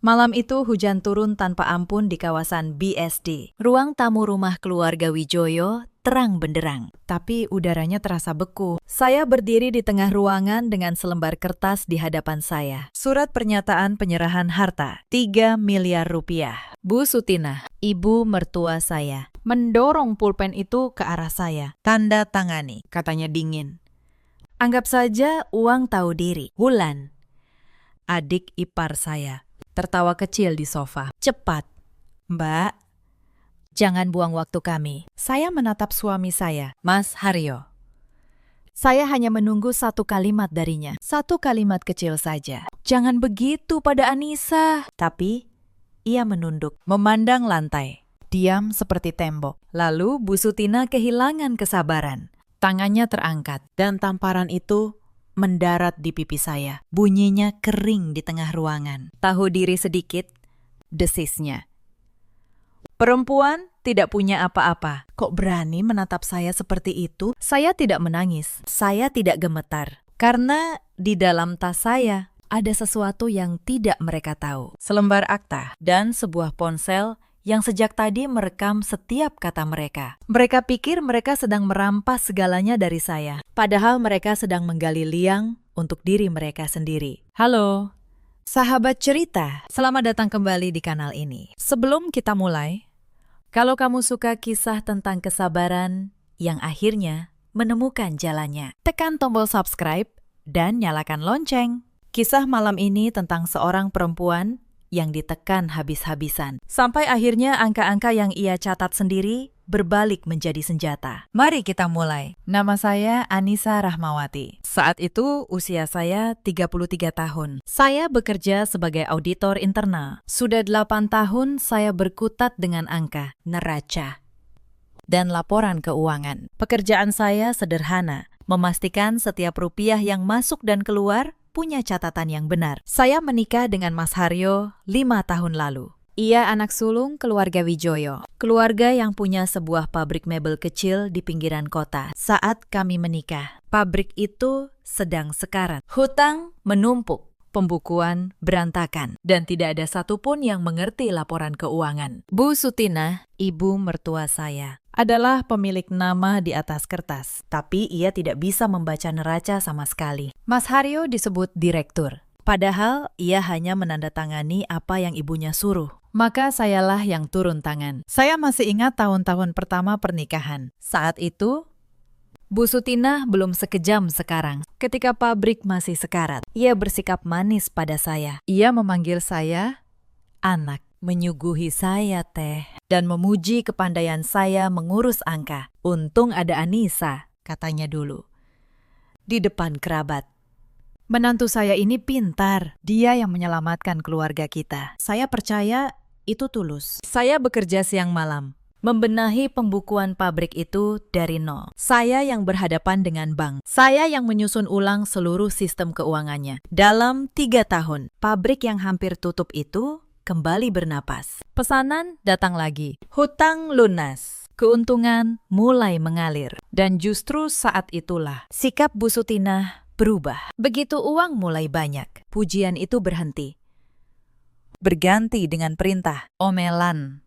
Malam itu hujan turun tanpa ampun di kawasan BSD. Ruang tamu rumah keluarga Wijoyo terang benderang, tapi udaranya terasa beku. Saya berdiri di tengah ruangan dengan selembar kertas di hadapan saya. Surat pernyataan penyerahan harta, 3 miliar rupiah. Bu Sutina, ibu mertua saya, mendorong pulpen itu ke arah saya. Tanda tangani, katanya dingin. Anggap saja uang tahu diri. Wulan, adik ipar saya, tertawa kecil di sofa. Cepat, Mbak. Jangan buang waktu kami. Saya menatap suami saya, Mas Haryo. Saya hanya menunggu satu kalimat darinya. Satu kalimat kecil saja. Jangan begitu pada Anissa. Tapi ia menunduk, memandang lantai. Diam seperti tembok. Lalu Bu Sutina kehilangan kesabaran. Tangannya terangkat dan tamparan itu mendarat di pipi saya. Bunyinya kering di tengah ruangan. Tahu diri sedikit, desisnya. Perempuan tidak punya apa-apa. Kok berani menatap saya seperti itu? Saya tidak menangis. Saya tidak gemetar. Karena di dalam tas saya ada sesuatu yang tidak mereka tahu. Selembar akta dan sebuah ponsel yang sejak tadi merekam setiap kata mereka. Mereka pikir mereka sedang merampas segalanya dari saya. Padahal mereka sedang menggali liang untuk diri mereka sendiri. Halo, sahabat cerita. Selamat datang kembali di kanal ini. Sebelum kita mulai, kalau kamu suka kisah tentang kesabaran yang akhirnya menemukan jalannya, tekan tombol subscribe dan nyalakan lonceng. Kisah malam ini tentang seorang perempuan yang ditekan habis-habisan. Sampai akhirnya angka-angka yang ia catat sendiri berbalik menjadi senjata. Mari kita mulai. Nama saya Anissa Rahmawati. Saat itu usia saya 33 tahun. Saya bekerja sebagai auditor internal. Sudah 8 tahun saya berkutat dengan angka, neraca, dan laporan keuangan. Pekerjaan saya sederhana, memastikan setiap rupiah yang masuk dan keluar punya catatan yang benar. Saya menikah dengan Mas Haryo 5 tahun lalu. Ia anak sulung keluarga Wijoyo, keluarga yang punya sebuah pabrik mebel kecil di pinggiran kota. Saat kami menikah, pabrik itu sedang sekarat. Hutang menumpuk, pembukuan berantakan, dan tidak ada satupun yang mengerti laporan keuangan. Bu Sutina, ibu mertua saya, adalah pemilik nama di atas kertas, tapi ia tidak bisa membaca neraca sama sekali. Mas Haryo disebut direktur, padahal ia hanya menandatangani apa yang ibunya suruh. Maka sayalah yang turun tangan. Saya masih ingat tahun-tahun pertama pernikahan. Saat itu, Bu Sutina belum sekejam sekarang. Ketika pabrik masih sekarat, ia bersikap manis pada saya. Ia memanggil saya anak, menyuguhi saya teh, dan memuji kepandaian saya mengurus angka. Untung ada Anissa, katanya dulu, di depan kerabat. Menantu saya ini pintar, dia yang menyelamatkan keluarga kita. Saya percaya itu tulus. Saya bekerja siang malam, membenahi pembukuan pabrik itu dari nol. Saya yang berhadapan dengan bank. Saya yang menyusun ulang seluruh sistem keuangannya. Dalam 3 tahun, pabrik yang hampir tutup itu kembali bernapas. Pesanan datang lagi. Hutang lunas. Keuntungan mulai mengalir. Dan justru saat itulah sikap Bu Sutina berubah. Begitu uang mulai banyak, pujian itu berhenti. Berganti dengan perintah, omelan,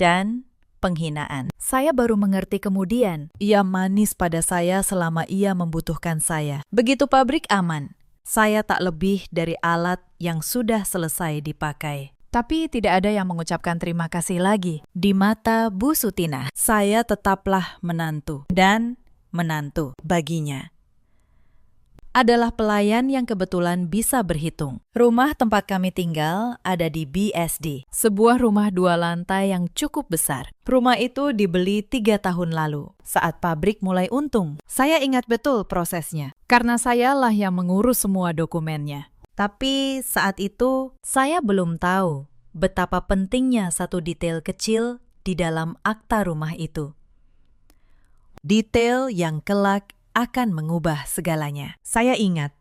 dan penghinaan. Saya baru mengerti kemudian. Ia manis pada saya selama ia membutuhkan saya. Begitu pabrik aman, saya tak lebih dari alat yang sudah selesai dipakai. Tapi tidak ada yang mengucapkan terima kasih lagi. Di mata Bu Sutina, saya tetaplah menantu dan menantu baginya adalah pelayan yang kebetulan bisa berhitung. Rumah tempat kami tinggal ada di BSD, sebuah rumah 2 lantai yang cukup besar. Rumah itu dibeli 3 tahun lalu, saat pabrik mulai untung. Saya ingat betul prosesnya, karena sayalah yang mengurus semua dokumennya. Tapi saat itu, saya belum tahu betapa pentingnya satu detail kecil di dalam akta rumah itu. Detail yang kelak akan mengubah segalanya. Saya ingat,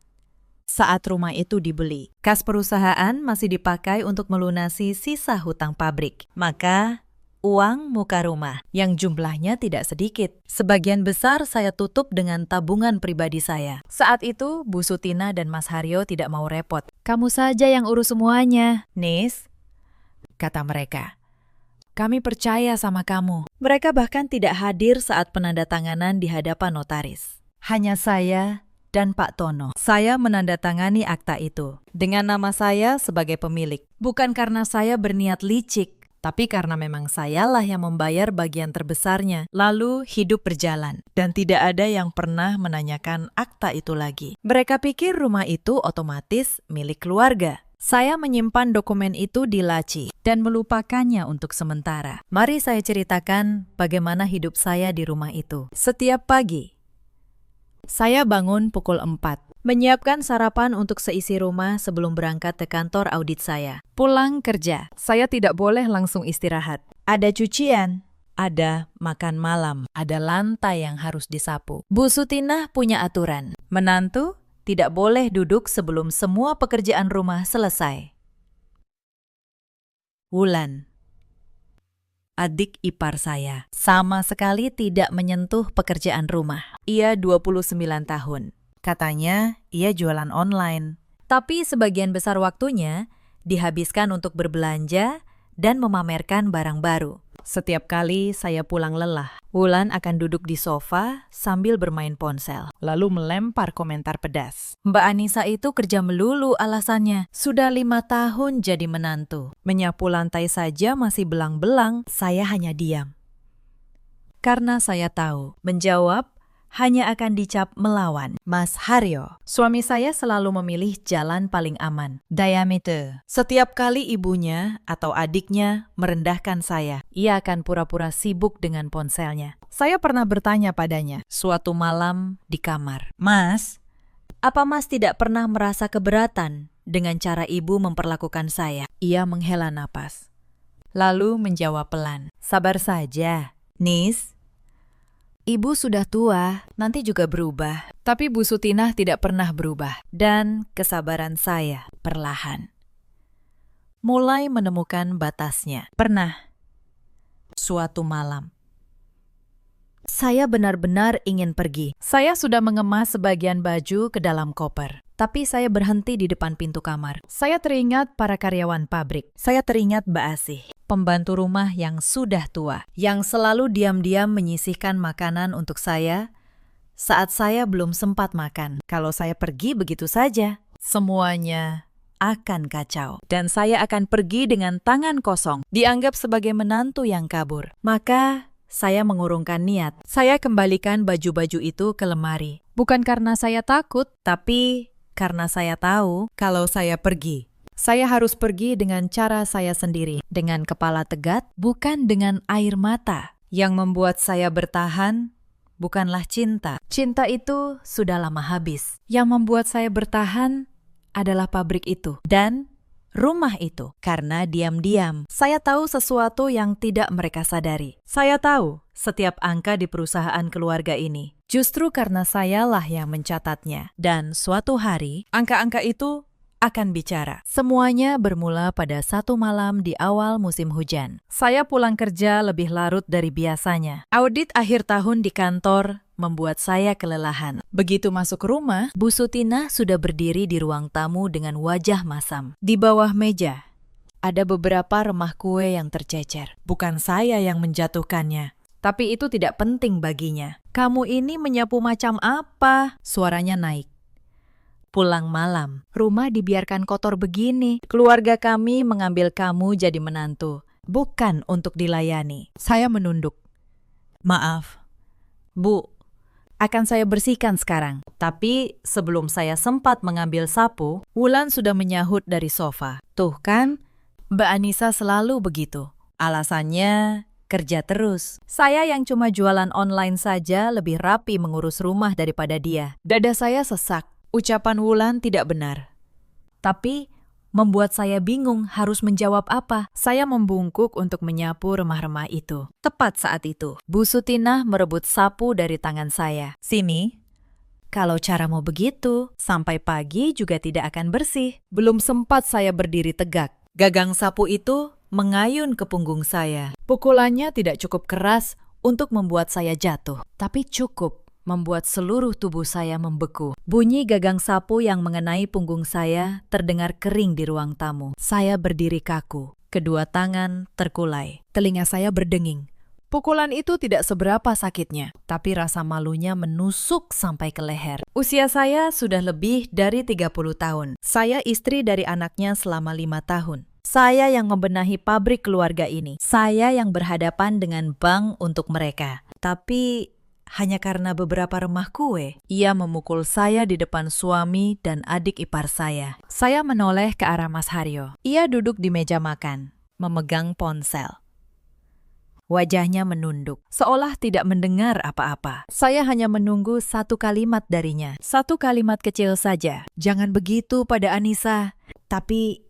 saat rumah itu dibeli, kas perusahaan masih dipakai untuk melunasi sisa hutang pabrik. Maka, uang muka rumah yang jumlahnya tidak sedikit. Sebagian besar saya tutup dengan tabungan pribadi saya. Saat itu, Bu Sutina dan Mas Haryo tidak mau repot. "Kamu saja yang urus semuanya, Nis," kata mereka. "Kami percaya sama kamu." Mereka bahkan tidak hadir saat penandatanganan di hadapan notaris. Hanya saya dan Pak Tono. Saya menandatangani akta itu dengan nama saya sebagai pemilik. Bukan karena saya berniat licik, tapi karena memang sayalah yang membayar bagian terbesarnya. Lalu hidup berjalan, dan tidak ada yang pernah menanyakan akta itu lagi. Mereka pikir rumah itu otomatis milik keluarga. Saya menyimpan dokumen itu di laci dan melupakannya untuk sementara. Mari saya ceritakan bagaimana hidup saya di rumah itu. Setiap pagi, saya bangun pukul 4, menyiapkan sarapan untuk seisi rumah sebelum berangkat ke kantor audit saya. Pulang kerja, saya tidak boleh langsung istirahat. Ada cucian, ada makan malam, ada lantai yang harus disapu. Bu Sutinah punya aturan, menantu tidak boleh duduk sebelum semua pekerjaan rumah selesai. Wulan, adik ipar saya, sama sekali tidak menyentuh pekerjaan rumah. Ia 29 tahun. Katanya ia jualan online. Tapi sebagian besar waktunya dihabiskan untuk berbelanja dan memamerkan barang baru. Setiap kali saya pulang lelah, Wulan akan duduk di sofa sambil bermain ponsel, lalu melempar komentar pedas. "Mbak Anissa itu kerja melulu alasannya. Sudah 5 tahun jadi menantu. Menyapu lantai saja masih belang-belang, saya hanya diam. Karena saya tahu, menjawab hanya akan dicap melawan." Mas Haryo, suami saya selalu memilih jalan paling aman, diameter. Setiap kali ibunya atau adiknya merendahkan saya, ia akan pura-pura sibuk dengan ponselnya. Saya pernah bertanya padanya, suatu malam di kamar, "Mas, apa Mas tidak pernah merasa keberatan dengan cara ibu memperlakukan saya?" Ia menghela napas, lalu menjawab pelan, "Sabar saja, Nis. Ibu sudah tua, nanti juga berubah." Tapi Bu Sutinah tidak pernah berubah. Dan kesabaran saya perlahan mulai menemukan batasnya. Pernah, suatu malam, saya benar-benar ingin pergi. Saya sudah mengemas sebagian baju ke dalam koper. Tapi saya berhenti di depan pintu kamar. Saya teringat para karyawan pabrik. Saya teringat Mbak Asih, pembantu rumah yang sudah tua, yang selalu diam-diam menyisihkan makanan untuk saya saat saya belum sempat makan. Kalau saya pergi begitu saja, semuanya akan kacau. Dan saya akan pergi dengan tangan kosong, dianggap sebagai menantu yang kabur. Maka saya mengurungkan niat. Saya kembalikan baju-baju itu ke lemari. Bukan karena saya takut, tapi karena saya tahu kalau saya pergi, saya harus pergi dengan cara saya sendiri, dengan kepala tegak, bukan dengan air mata. Yang membuat saya bertahan bukanlah cinta. Cinta itu sudah lama habis. Yang membuat saya bertahan adalah pabrik itu dan rumah itu. Karena diam-diam, saya tahu sesuatu yang tidak mereka sadari. Saya tahu setiap angka di perusahaan keluarga ini. Justru karena sayalah yang mencatatnya. Dan suatu hari, angka-angka itu akan bicara. Semuanya bermula pada satu malam di awal musim hujan. Saya pulang kerja lebih larut dari biasanya. Audit akhir tahun di kantor membuat saya kelelahan. Begitu masuk rumah, Bu Sutinah sudah berdiri di ruang tamu dengan wajah masam. Di bawah meja, ada beberapa remah kue yang tercecer. Bukan saya yang menjatuhkannya, tapi itu tidak penting baginya. "Kamu ini menyapu macam apa?" Suaranya naik. "Pulang malam, rumah dibiarkan kotor begini. Keluarga kami mengambil kamu jadi menantu, bukan untuk dilayani." Saya menunduk. "Maaf, Bu, akan saya bersihkan sekarang." Tapi sebelum saya sempat mengambil sapu, Wulan sudah menyahut dari sofa. "Tuh kan, Mbak Anissa selalu begitu. Alasannya kerja terus. Saya yang cuma jualan online saja lebih rapi mengurus rumah daripada dia." Dada saya sesak. Ucapan Wulan tidak benar, tapi membuat saya bingung harus menjawab apa. Saya membungkuk untuk menyapu remah-remah itu. Tepat saat itu, Bu Sutinah merebut sapu dari tangan saya. "Sini, kalau caramu begitu, sampai pagi juga tidak akan bersih." Belum sempat saya berdiri tegak, gagang sapu itu mengayun ke punggung saya. Pukulannya tidak cukup keras untuk membuat saya jatuh, tapi cukup membuat seluruh tubuh saya membeku. Bunyi gagang sapu yang mengenai punggung saya terdengar kering di ruang tamu. Saya berdiri kaku, kedua tangan terkulai. Telinga saya berdenging. Pukulan itu tidak seberapa sakitnya, tapi rasa malunya menusuk sampai ke leher. Usia saya sudah lebih dari 30 tahun. Saya istri dari anaknya selama 5 tahun. Saya yang membenahi pabrik keluarga ini. Saya yang berhadapan dengan bank untuk mereka. Tapi hanya karena beberapa remah kue, ia memukul saya di depan suami dan adik ipar saya. Saya menoleh ke arah Mas Haryo. Ia duduk di meja makan, memegang ponsel. Wajahnya menunduk, seolah tidak mendengar apa-apa. Saya hanya menunggu satu kalimat darinya. Satu kalimat kecil saja. Jangan begitu pada Anissa. Tapi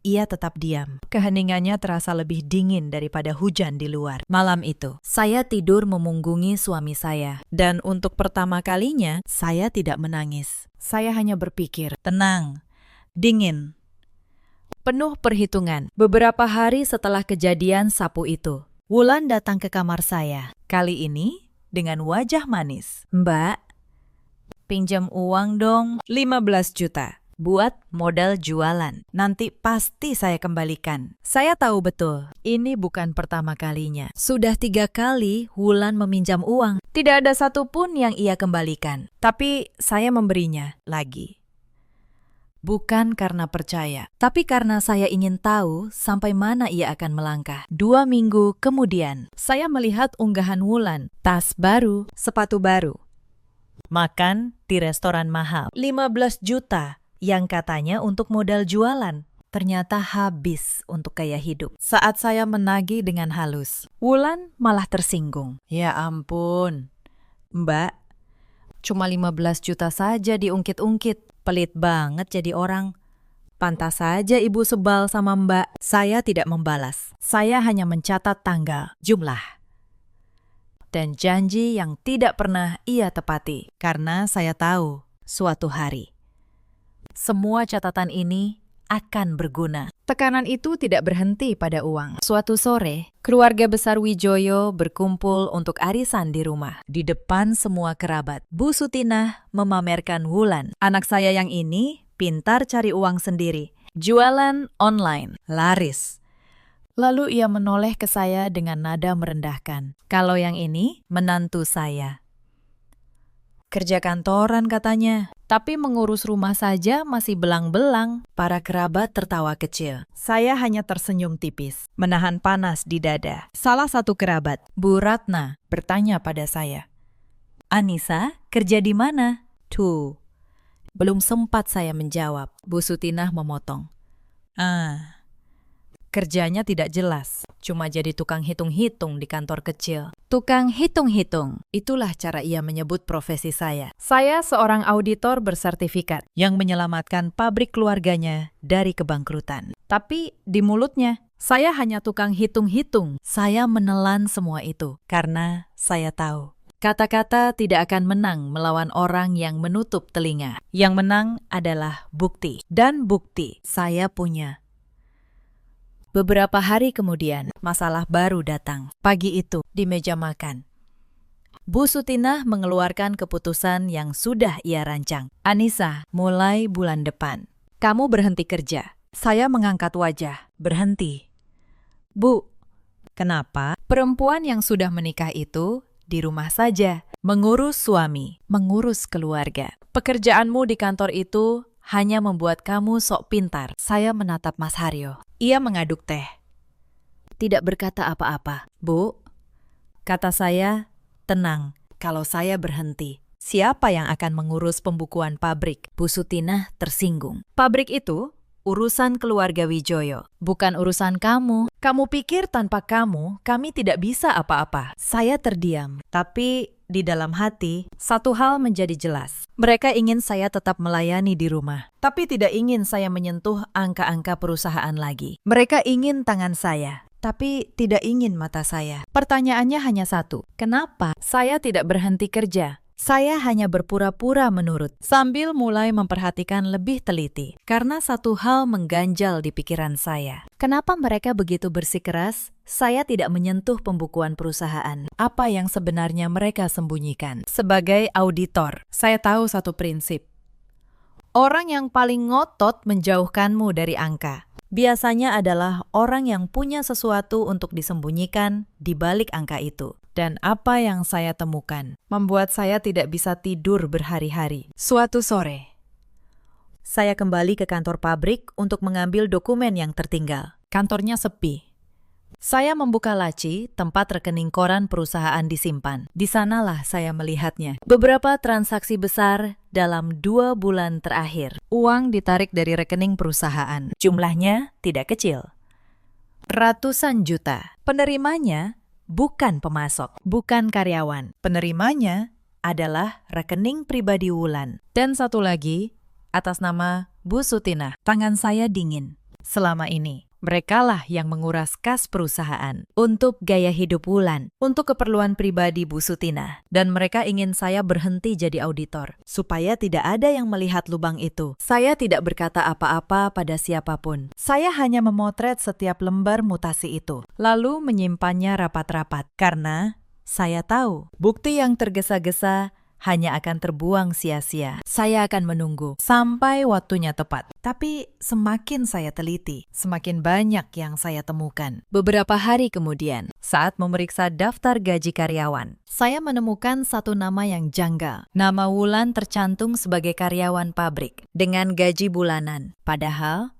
ia tetap diam. Keheningannya terasa lebih dingin daripada hujan di luar. Malam itu, saya tidur memunggungi suami saya. Dan untuk pertama kalinya, saya tidak menangis. Saya hanya berpikir, tenang, dingin, penuh perhitungan. Beberapa hari setelah kejadian sapu itu, Wulan datang ke kamar saya. Kali ini dengan wajah manis. Mbak, pinjam uang dong, 15 juta. Buat modal jualan. Nanti pasti saya kembalikan. Saya tahu betul, ini bukan pertama kalinya. Sudah 3 kali Wulan meminjam uang. Tidak ada satupun yang ia kembalikan. Tapi saya memberinya lagi. Bukan karena percaya, tapi karena saya ingin tahu sampai mana ia akan melangkah. 2 minggu kemudian, saya melihat unggahan Wulan. Tas baru, sepatu baru. Makan di restoran mahal. 15 juta yang katanya untuk modal jualan. Ternyata habis untuk gaya hidup. Saat saya menagih dengan halus, Wulan malah tersinggung. Ya ampun, Mbak, cuma 15 juta saja diungkit-ungkit. Pelit banget jadi orang. Pantas saja ibu sebal sama Mbak. Saya tidak membalas. Saya hanya mencatat tanggal, jumlah, dan janji yang tidak pernah ia tepati. Karena saya tahu suatu hari semua catatan ini akan berguna. Tekanan itu tidak berhenti pada uang. Suatu sore, keluarga besar Wijoyo berkumpul untuk arisan di rumah. Di depan semua kerabat, Bu Sutinah memamerkan Wulan. Anak saya yang ini pintar cari uang sendiri. Jualan online, laris. Lalu ia menoleh ke saya dengan nada merendahkan. Kalau yang ini, menantu saya. Kerja kantoran katanya, tapi mengurus rumah saja masih belang-belang. Para kerabat tertawa kecil. Saya hanya tersenyum tipis, menahan panas di dada. Salah satu kerabat, Bu Ratna, bertanya pada saya, Anissa, kerja di mana? Tuh. Belum sempat saya menjawab, Bu Sutinah memotong. Kerjanya tidak jelas, cuma jadi tukang hitung-hitung di kantor kecil. Tukang hitung-hitung, itulah cara ia menyebut profesi saya. Saya seorang auditor bersertifikat yang menyelamatkan pabrik keluarganya dari kebangkrutan. Tapi di mulutnya, saya hanya tukang hitung-hitung. Saya menelan semua itu karena saya tahu kata-kata tidak akan menang melawan orang yang menutup telinga. Yang menang adalah bukti, dan bukti saya punya. Beberapa hari kemudian, masalah baru datang. Pagi itu, di meja makan, Bu Sutinah mengeluarkan keputusan yang sudah ia rancang. Anissa, mulai bulan depan, kamu berhenti kerja. Saya mengangkat wajah. Berhenti. Bu, kenapa? Perempuan yang sudah menikah itu di rumah saja, mengurus suami, mengurus keluarga. Pekerjaanmu di kantor itu hanya membuat kamu sok pintar. Saya menatap Mas Haryo. Ia mengaduk teh. Tidak berkata apa-apa. Bu, kata saya, tenang. Kalau saya berhenti, siapa yang akan mengurus pembukuan pabrik? Bu Sutinah tersinggung. Pabrik itu urusan keluarga Wijoyo, bukan urusan kamu. Kamu pikir tanpa kamu, kami tidak bisa apa-apa. Saya terdiam, tapi di dalam hati, satu hal menjadi jelas. Mereka ingin saya tetap melayani di rumah, tapi tidak ingin saya menyentuh angka-angka perusahaan lagi. Mereka ingin tangan saya, tapi tidak ingin mata saya. Pertanyaannya hanya satu, kenapa saya tidak berhenti kerja? Saya hanya berpura-pura menurut, sambil mulai memperhatikan lebih teliti. Karena satu hal mengganjal di pikiran saya. Kenapa mereka begitu bersikeras? Saya tidak menyentuh pembukuan perusahaan. Apa yang sebenarnya mereka sembunyikan? Sebagai auditor, saya tahu satu prinsip. Orang yang paling ngotot menjauhkanmu dari angka biasanya adalah orang yang punya sesuatu untuk disembunyikan di balik angka itu. Dan apa yang saya temukan membuat saya tidak bisa tidur berhari-hari. Suatu sore, saya kembali ke kantor pabrik untuk mengambil dokumen yang tertinggal. Kantornya sepi. Saya membuka laci tempat rekening koran perusahaan disimpan. Di sanalah saya melihatnya. Beberapa transaksi besar dalam 2 bulan terakhir. Uang ditarik dari rekening perusahaan. Jumlahnya tidak kecil. Ratusan juta. Penerimanya bukan pemasok, bukan karyawan. Penerimanya adalah rekening pribadi Wulan. Dan satu lagi, atas nama Bu Sutina. Tangan saya dingin. Selama ini, merekalah yang menguras kas perusahaan untuk gaya hidup Wulan, untuk keperluan pribadi Bu Sutina. Dan mereka ingin saya berhenti jadi auditor, supaya tidak ada yang melihat lubang itu. Saya tidak berkata apa-apa pada siapapun. Saya hanya memotret setiap lembar mutasi itu, lalu menyimpannya rapat-rapat. Karena saya tahu, bukti yang tergesa-gesa hanya akan terbuang sia-sia. Saya akan menunggu sampai waktunya tepat. Tapi semakin saya teliti, semakin banyak yang saya temukan. Beberapa hari kemudian, saat memeriksa daftar gaji karyawan, saya menemukan satu nama yang janggal. Nama Wulan tercantum sebagai karyawan pabrik dengan gaji bulanan. Padahal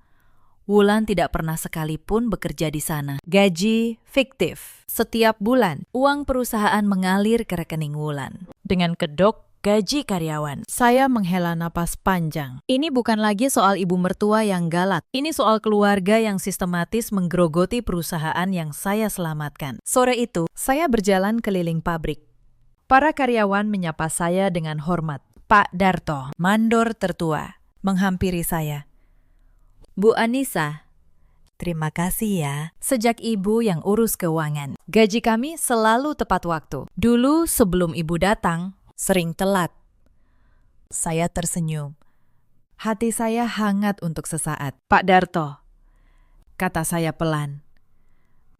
Wulan tidak pernah sekalipun bekerja di sana. Gaji fiktif. Setiap bulan, uang perusahaan mengalir ke rekening Wulan. Dengan kedok gaji karyawan, saya menghela napas panjang. Ini bukan lagi soal ibu mertua yang galak. Ini soal keluarga yang sistematis menggerogoti perusahaan yang saya selamatkan. Sore itu, saya berjalan keliling pabrik. Para karyawan menyapa saya dengan hormat. Pak Darto, mandor tertua, menghampiri saya. Bu Anissa, terima kasih ya. Sejak ibu yang urus keuangan, gaji kami selalu tepat waktu. Dulu sebelum ibu datang, sering telat. Saya tersenyum. Hati saya hangat untuk sesaat. Pak Darto, kata saya pelan.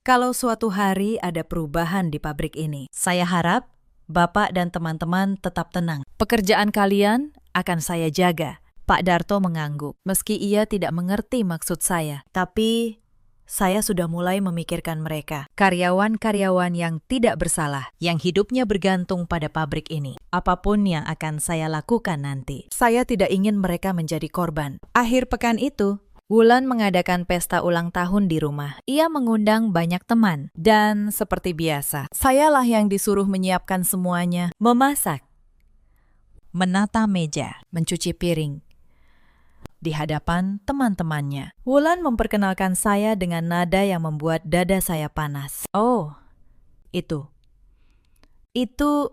Kalau suatu hari ada perubahan di pabrik ini, saya harap Bapak dan teman-teman tetap tenang. Pekerjaan kalian akan saya jaga. Pak Darto mengangguk, meski ia tidak mengerti maksud saya. Tapi saya sudah mulai memikirkan mereka. Karyawan-karyawan yang tidak bersalah, yang hidupnya bergantung pada pabrik ini. Apapun yang akan saya lakukan nanti, saya tidak ingin mereka menjadi korban. Akhir pekan itu, Wulan mengadakan pesta ulang tahun di rumah. Ia mengundang banyak teman. Dan seperti biasa, sayalah yang disuruh menyiapkan semuanya. Memasak, menata meja, mencuci piring. Di hadapan teman-temannya, Wulan memperkenalkan saya dengan nada yang membuat dada saya panas. Oh, itu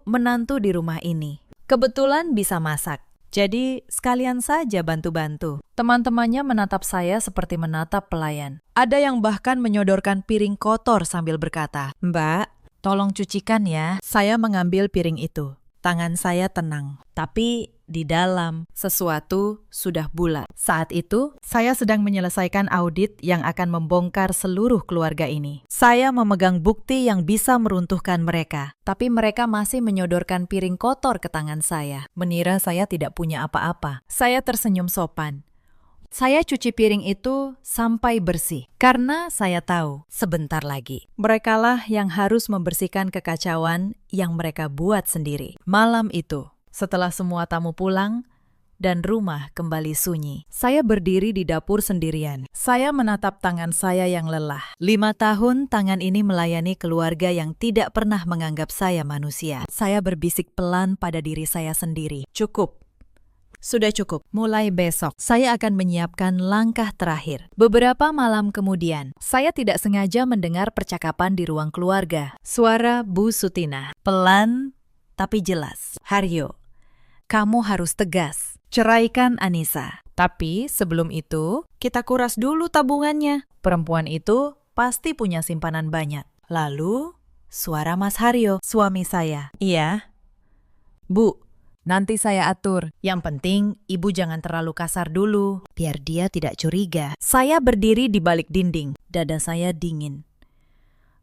menantu di rumah ini. Kebetulan bisa masak, jadi sekalian saja bantu-bantu. Teman-temannya menatap saya seperti menatap pelayan. Ada yang bahkan menyodorkan piring kotor sambil berkata, "Mbak, tolong cucikan ya." Saya mengambil piring itu. Tangan saya tenang, tapi di dalam sesuatu sudah bulat. Saat itu, saya sedang menyelesaikan audit yang akan membongkar seluruh keluarga ini. Saya memegang bukti yang bisa meruntuhkan mereka, tapi mereka masih menyodorkan piring kotor ke tangan saya, mengira saya tidak punya apa-apa. Saya tersenyum sopan. Saya cuci piring itu sampai bersih, karena saya tahu sebentar lagi merekalah yang harus membersihkan kekacauan yang mereka buat sendiri. Malam itu, setelah semua tamu pulang dan rumah kembali sunyi, saya berdiri di dapur sendirian. Saya menatap tangan saya yang lelah. 5 tahun tangan ini melayani keluarga yang tidak pernah menganggap saya manusia. Saya berbisik pelan pada diri saya sendiri. Cukup. Sudah cukup. Mulai besok, saya akan menyiapkan langkah terakhir. Beberapa malam kemudian, saya tidak sengaja mendengar percakapan di ruang keluarga. Suara Bu Sutina, pelan tapi jelas. "Haryo, kamu harus tegas. Ceraikan Anissa. Tapi sebelum itu, kita kuras dulu tabungannya. Perempuan itu pasti punya simpanan banyak." Lalu, suara Mas Haryo, suami saya. "Iya, Bu, Nanti saya atur. Yang penting, ibu jangan terlalu kasar dulu, biar dia tidak curiga. Saya berdiri di balik dinding. Dada saya dingin.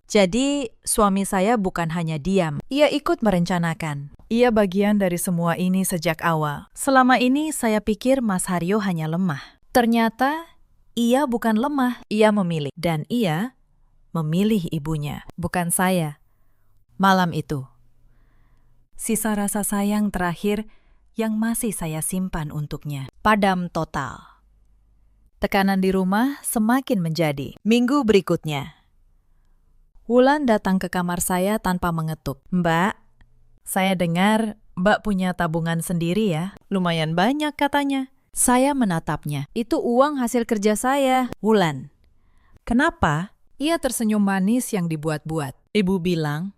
Jadi, suami saya bukan hanya diam. Ia ikut merencanakan. Ia bagian dari semua ini sejak awal. Selama ini, saya pikir Mas Haryo hanya lemah. Ternyata, ia bukan lemah. Ia memilih. Dan ia memilih ibunya, bukan saya. Malam itu, sisa rasa sayang terakhir yang masih saya simpan untuknya padam total. Tekanan di rumah semakin menjadi. Minggu berikutnya, Wulan datang ke kamar saya tanpa mengetuk. Mbak, saya dengar Mbak punya tabungan sendiri ya? Lumayan banyak katanya. Saya menatapnya. Itu uang hasil kerja saya. Wulan, kenapa? Ia tersenyum manis yang dibuat-buat. Ibu bilang,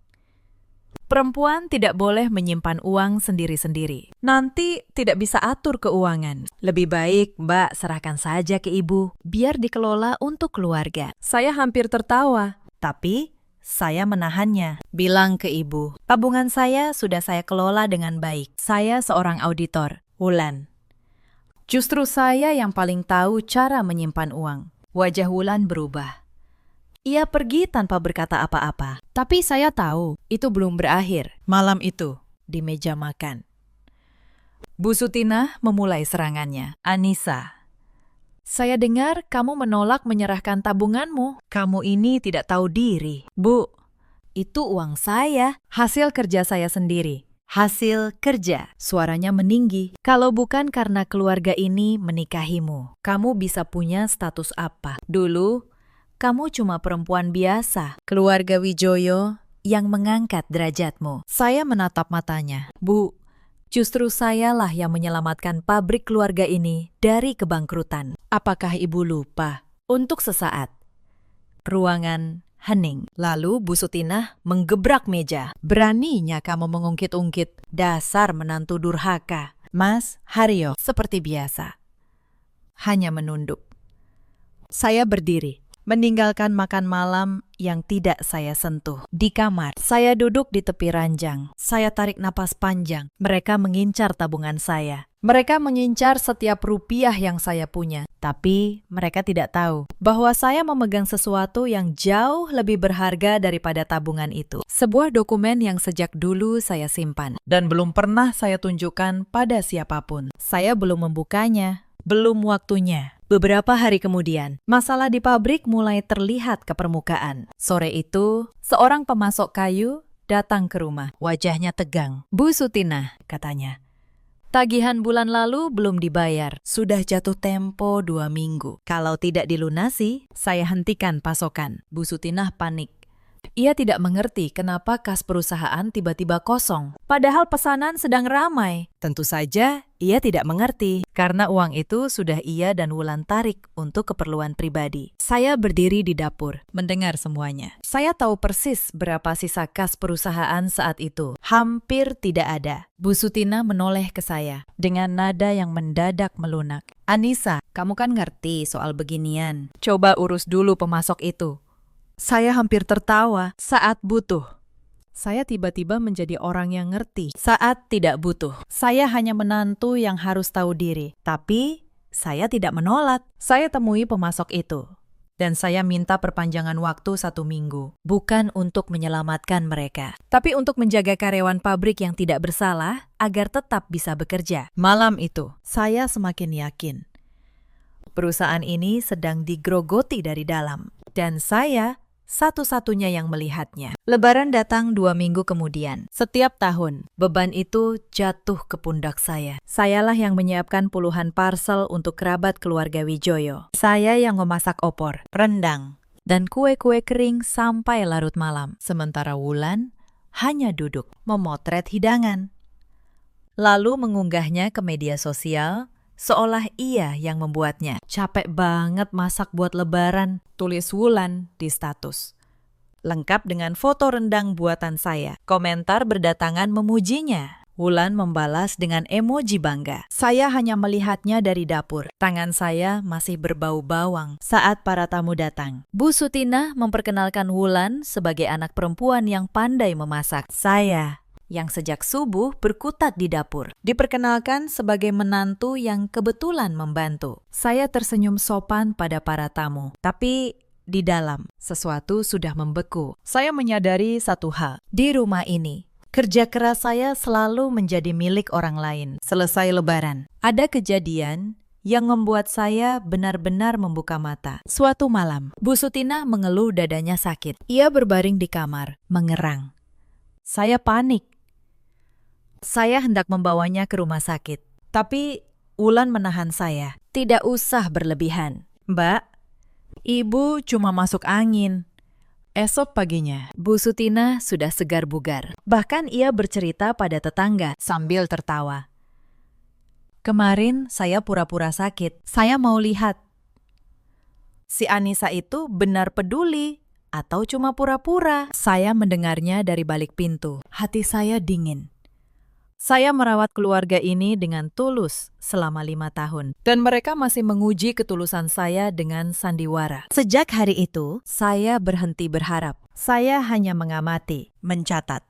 perempuan tidak boleh menyimpan uang sendiri-sendiri. Nanti tidak bisa atur keuangan. Lebih baik Mbak serahkan saja ke ibu, biar dikelola untuk keluarga. Saya hampir tertawa, tapi saya menahannya. Bilang ke ibu, tabungan saya sudah saya kelola dengan baik. Saya seorang auditor. Wulan, justru saya yang paling tahu cara menyimpan uang. Wajah Wulan berubah. Ia pergi tanpa berkata apa-apa. Tapi saya tahu itu belum berakhir. Malam itu, di meja makan, Bu Sutinah memulai serangannya. Anissa, saya dengar kamu menolak menyerahkan tabunganmu. Kamu ini tidak tahu diri. Bu, itu uang saya. Hasil kerja saya sendiri. Hasil kerja. Suaranya meninggi. Kalau bukan karena keluarga ini menikahimu, kamu bisa punya status apa? Dulu, kamu cuma perempuan biasa, keluarga Wijoyo yang mengangkat derajatmu. Saya menatap matanya. Bu, justru sayalah yang menyelamatkan pabrik keluarga ini dari kebangkrutan. Apakah ibu lupa? Untuk sesaat, ruangan hening. Lalu Bu Sutinah menggebrak meja. Beraninya kamu mengungkit-ungkit. Dasar menantu durhaka. Mas Haryo, seperti biasa, hanya menunduk. Saya berdiri, meninggalkan makan malam yang tidak saya sentuh. Di kamar, saya duduk di tepi ranjang. Saya tarik napas panjang. Mereka mengincar tabungan saya. Mereka mengincar setiap rupiah yang saya punya. Tapi mereka tidak tahu bahwa saya memegang sesuatu yang jauh lebih berharga daripada tabungan itu. Sebuah dokumen yang sejak dulu saya simpan. Dan belum pernah saya tunjukkan pada siapapun. Saya belum membukanya. Belum waktunya. Beberapa hari kemudian, masalah di pabrik mulai terlihat ke permukaan. Sore itu, seorang pemasok kayu datang ke rumah. Wajahnya tegang. Bu Sutinah, katanya, tagihan bulan lalu belum dibayar. Sudah jatuh tempo 2 minggu. Kalau tidak dilunasi, saya hentikan pasokan. Bu Sutinah panik. Ia tidak mengerti kenapa kas perusahaan tiba-tiba kosong, padahal pesanan sedang ramai. Tentu saja, ia tidak mengerti, karena uang itu sudah ia dan Wulan tarik untuk keperluan pribadi. Saya berdiri di dapur, mendengar semuanya. Saya tahu persis berapa sisa kas perusahaan saat itu. Hampir tidak ada. Bu Sutinah menoleh ke saya, dengan nada yang mendadak melunak. Anissa, kamu kan ngerti soal beginian. Coba urus dulu pemasok itu. Saya hampir tertawa saat butuh. Saya tiba-tiba menjadi orang yang ngerti saat tidak butuh. Saya hanya menantu yang harus tahu diri. Tapi saya tidak menolak. Saya temui pemasok itu. Dan saya minta perpanjangan waktu 1 minggu. Bukan untuk menyelamatkan mereka, tapi untuk menjaga karyawan pabrik yang tidak bersalah agar tetap bisa bekerja. Malam itu, saya semakin yakin perusahaan ini sedang digrogoti dari dalam. Dan saya satu-satunya yang melihatnya. Lebaran datang 2 minggu kemudian. Setiap tahun, beban itu jatuh ke pundak saya. Sayalah yang menyiapkan puluhan parcel untuk kerabat keluarga Wijoyo. Saya yang memasak opor, rendang, dan kue-kue kering sampai larut malam. Sementara Wulan hanya duduk, memotret hidangan. Lalu mengunggahnya ke media sosial, seolah ia yang membuatnya. Capek banget masak buat lebaran, tulis Wulan di status. Lengkap dengan foto rendang buatan saya. Komentar berdatangan memujinya. Wulan membalas dengan emoji bangga. Saya hanya melihatnya dari dapur. Tangan saya masih berbau bawang saat para tamu datang. Bu Sutinah memperkenalkan Wulan sebagai anak perempuan yang pandai memasak. Saya yang sejak subuh berkutat di dapur. Diperkenalkan sebagai menantu yang kebetulan membantu. Saya tersenyum sopan pada para tamu. Tapi di dalam, sesuatu sudah membeku. Saya menyadari satu hal. Di rumah ini, kerja keras saya selalu menjadi milik orang lain. Selesai Lebaran, ada kejadian yang membuat saya benar-benar membuka mata. Suatu malam, Bu Sutinah mengeluh dadanya sakit. Ia berbaring di kamar, mengerang. Saya panik. Saya hendak membawanya ke rumah sakit. Tapi Wulan menahan saya. Tidak usah berlebihan. Mbak, Ibu cuma masuk angin. Esok paginya, Bu Sutinah sudah segar bugar. Bahkan ia bercerita pada tetangga sambil tertawa. Kemarin saya pura-pura sakit. Saya mau lihat. Si Anissa itu benar peduli atau cuma pura-pura? Saya mendengarnya dari balik pintu. Hati saya dingin. Saya merawat keluarga ini dengan tulus selama 5 tahun. Dan mereka masih menguji ketulusan saya dengan sandiwara. Sejak hari itu, saya berhenti berharap. Saya hanya mengamati, mencatat,